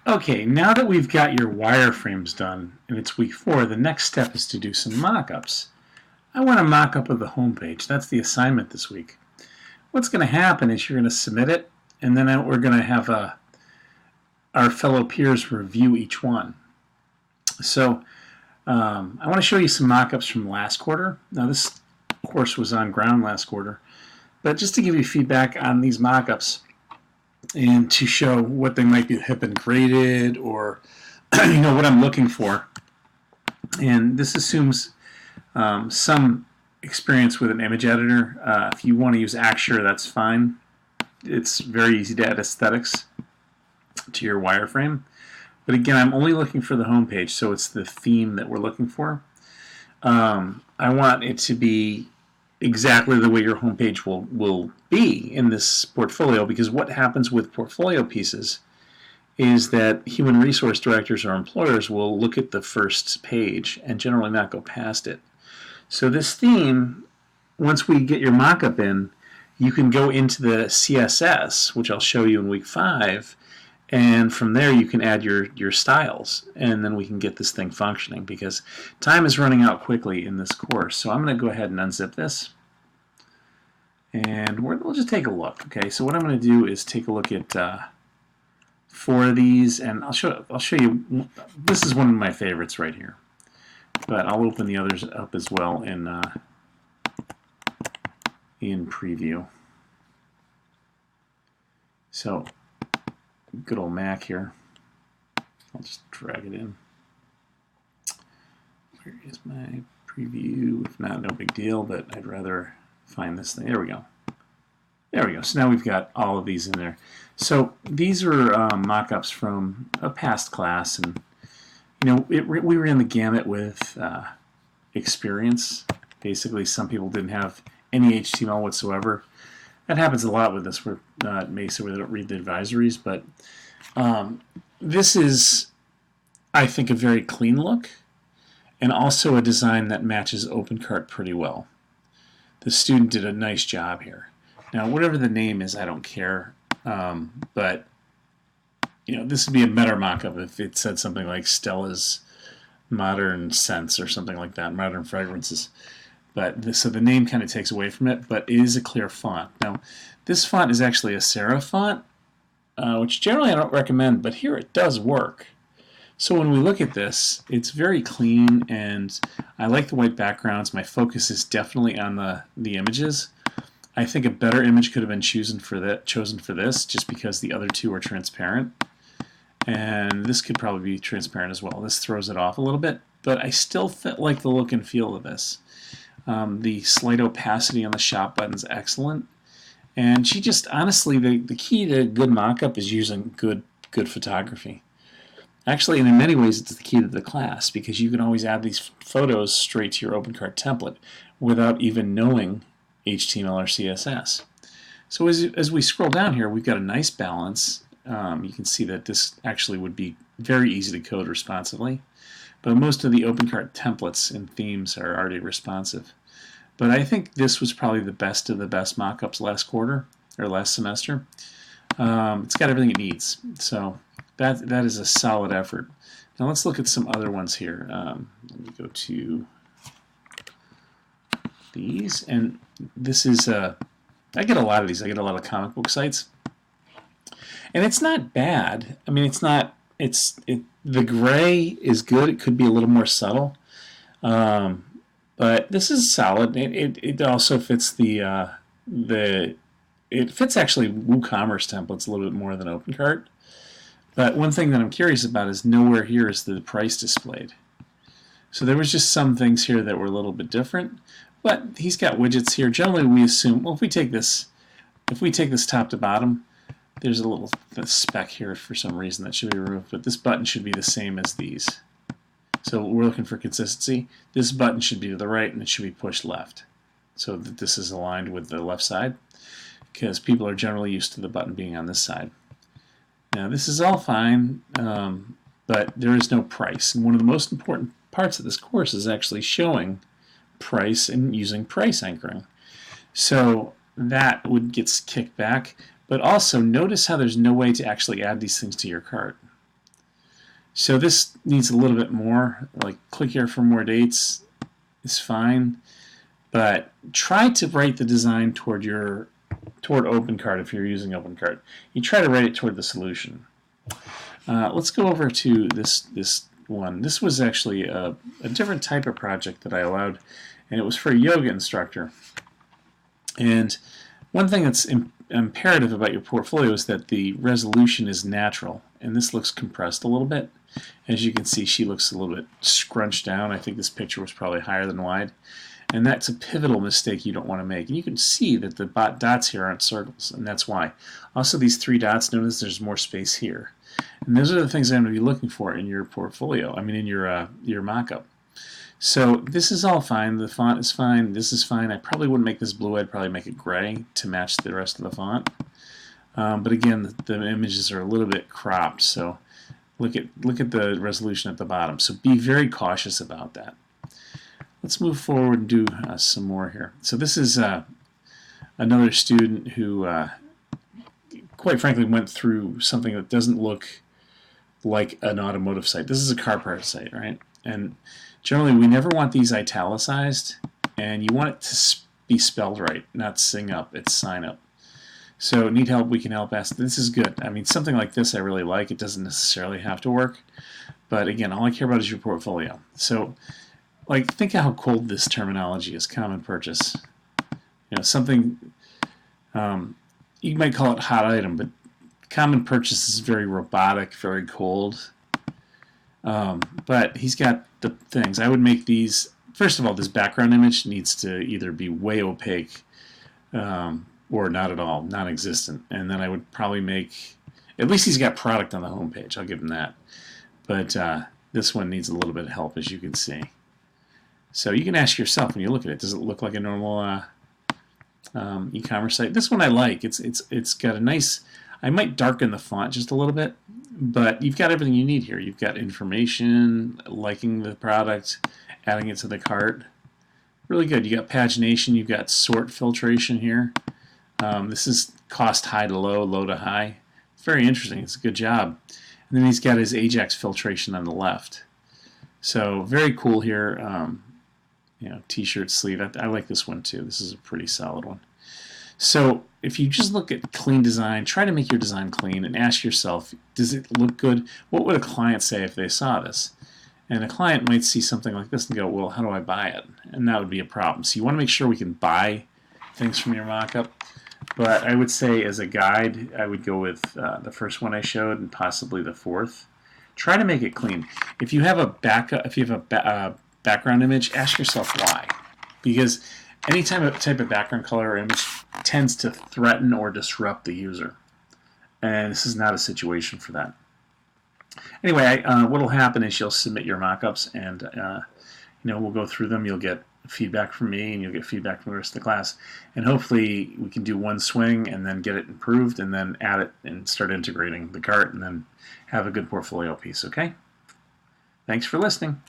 Okay, now that we've got your wireframes done and it's week 4, the next step is to do some mock-ups. I want a mock-up of the homepage. That's the assignment this week. What's going to happen is you're going to submit it, and then we're going to have our fellow peers review each one. So I want to show you some mock-ups from last quarter. Now this course was on ground last quarter, but just to give you feedback on these mock-ups and to show what they might have been graded or what I'm looking for. And this assumes some experience with an image editor. If you want to use Axure, that's fine. It's very easy to add aesthetics to your wireframe. But again, I'm only looking for the homepage, so it's the theme that we're looking for. I want it to be exactly the way your homepage will be in this portfolio, because what happens with portfolio pieces is that human resource directors or employers will look at the first page and generally not go past it. So this theme, once we get your mock-up in, you can go into the CSS, which I'll show you in week 5, and from there you can add your styles, and then we can get this thing functioning, because time is running out quickly in this course. So I'm going to go ahead and unzip this, and we'll just take a look. Okay, so what I'm going to do is take a look at 4 of these, and I'll show you. This is one of my favorites right here, but I'll open the others up as well in preview. So good old Mac here. I'll just drag it in. Where is my preview? If not, no big deal, but I'd rather find this thing. There we go. There we go. So now we've got all of these in there. So these are mock-ups from a past class, and we ran the gamut with experience. Basically, some people didn't have any HTML whatsoever. That happens a lot with this. We're at Mesa where they don't read the advisories, but this is, I think, a very clean look, and also a design that matches OpenCart pretty well. The student did a nice job here. Now, whatever the name is, I don't care, but this would be a better mock-up if it said something like Stella's Modern Scents or something like that, Modern Fragrances. But so the name kind of takes away from it, but it is a clear font. Now, this font is actually a serif font, which generally I don't recommend, but here it does work. So when we look at this, it's very clean, and I like the white backgrounds. My focus is definitely on the images. I think a better image could have been chosen for this, just because the other two are transparent, and this could probably be transparent as well. This throws it off a little bit, but I still like the look and feel of this. The slight opacity on the shop button is excellent, and she just honestly, the key to good mock-up is using good photography. Actually, and in many ways, it's the key to the class, because you can always add these photos straight to your OpenCart template without even knowing HTML or CSS. So as we scroll down here, we've got a nice balance. You can see that this actually would be very easy to code responsively, but most of the OpenCart templates and themes are already responsive. But I think this was probably the best of the best mockups last quarter or last semester. It's got everything it needs, so that is a solid effort. Now let's look at some other ones here. Let me go to these, and this is I get a lot of these. I get a lot of comic book sites, and it's not bad. I mean, it's not. The gray is good. It could be a little more subtle, but this is solid. It also fits it fits actually WooCommerce templates a little bit more than OpenCart. But one thing that I'm curious about is nowhere here is the price displayed. So there was just some things here that were a little bit different. But he's got widgets here. Generally, we assume, well, if we take this top to bottom, there's a little speck here for some reason that should be removed. But this button should be the same as these. So we're looking for consistency. This button should be to the right, and it should be pushed left, so that this is aligned with the left side, because people are generally used to the button being on this side. Now, this is all fine, but there is no price. And one of the most important parts of this course is actually showing price and using price anchoring. So that would get kicked back. But also, notice how there's no way to actually add these things to your cart. So this needs a little bit more. Like click here for more dates is fine, but try to write the design toward OpenCart if you're using OpenCart. You try to write it toward the solution. Let's go over to this one. This was actually a different type of project that I allowed, and it was for a yoga instructor. And one thing that's imperative about your portfolio is that the resolution is natural, and this looks compressed a little bit. As you can see, she looks a little bit scrunched down. I think this picture was probably higher than wide. And that's a pivotal mistake you don't want to make. And you can see that the dots here aren't circles, and that's why. Also, these 3 dots, notice there's more space here. And those are the things I'm going to be looking for in your portfolio, in your mock-up. So this is all fine. The font is fine. This is fine. I probably wouldn't make this blue. I'd probably make it gray to match the rest of the font. But again, the images are a little bit cropped, so look at the resolution at the bottom. So be very cautious about that. Let's move forward and do some more here. So this is another student who, quite frankly, went through something that doesn't look like an automotive site. This is a car part site, right? And generally, we never want these italicized, and you want it to be spelled right, not sing up. It's sign up. So need help, we can help. Ask. This is good. Something like this I really like. It doesn't necessarily have to work, but again, all I care about is your portfolio. So, think of how cold this terminology is. Common purchase. Something you might call it hot item, but common purchase is very robotic, very cold. But he's got the things. I would make these. First of all, this background image needs to either be way opaque or not at all, non-existent. And then I would probably make, at least he's got product on the home page. I'll give him that. But this one needs a little bit of help, as you can see. So you can ask yourself when you look at it, does it look like a normal e-commerce site? This one I like. It's got a nice. I might darken the font just a little bit, but you've got everything you need here. You've got information, liking the product, adding it to the cart. Really good. You got pagination. You've got sort filtration here. This is cost high to low, low to high. It's very interesting. It's a good job. And then he's got his Ajax filtration on the left. So very cool here. T-shirt sleeve. I like this one too. This is a pretty solid one. So if you just look at clean design, try to make your design clean and ask yourself, does it look good? What would a client say if they saw this? And a client might see something like this and go, well, how do I buy it? And that would be a problem. So you want to make sure we can buy things from your mock-up. But I would say as a guide, I would go with the first one I showed and possibly the fourth. Try to make it clean. If you have a background image, ask yourself why. Because any type of background color or image tends to threaten or disrupt the user. And this is not a situation for that. Anyway, what will happen is you'll submit your mockups, and we'll go through them. You'll get feedback from me, and you'll get feedback from the rest of the class. And hopefully we can do one swing and then get it improved, and then add it and start integrating the cart, and then have a good portfolio piece. Okay? Thanks for listening.